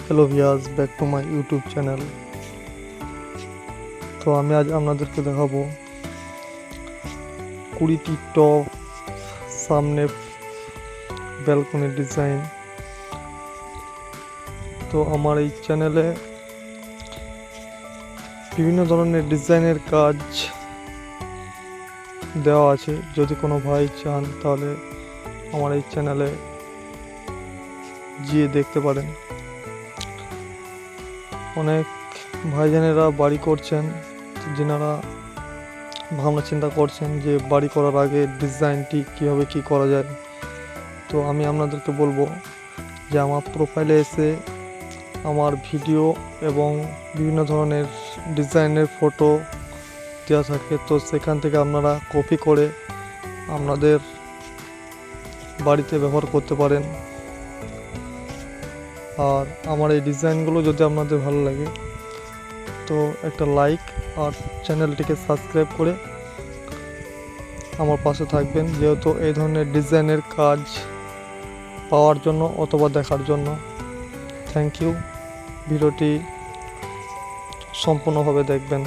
Hello viewers, back to my YouTube channel. তো আমি আজ আপনাদেরকে দেখাবো 20টি টপ সামনে ব্যালকনি ডিজাইন। তো আমার এই চ্যানেলে বিভিন্ন ধরনের ডিজাইনের কাজ দেওয়া আছে। যদি কোনো ভাই চান তাহলে আমার এই চ্যানেলে গিয়ে দেখতে পারেন। অনেক ভাইজানেরা বাড়ি করছেন, যিনারা ভাবনা চিন্তা করছেন যে বাড়ি করার আগে ডিজাইনটি কীভাবে কী করা যায়। তো আমি আপনাদেরকে বলবো যে আমার প্রোফাইলে এসে আমার ভিডিও এবং বিভিন্ন ধরনের ডিজাইনের ফটো দেওয়া থাকে। তো সেখান থেকে আপনারা কপি করে আপনাদের বাড়িতে ব্যবহার করতে পারেন। আর আমার এই ডিজাইনগুলো যদি আপনাদের ভালো লাগে তো একটা লাইক আর চ্যানেলটিকে সাবস্ক্রাইব করে আমার পাশে থাকবেন, যেহেতু এই ধরনের ডিজাইনের কাজ পাওয়ার জন্য অথবা দেখার জন্য। Thank you. ভিডিওটি সম্পূর্ণভাবে দেখবেন।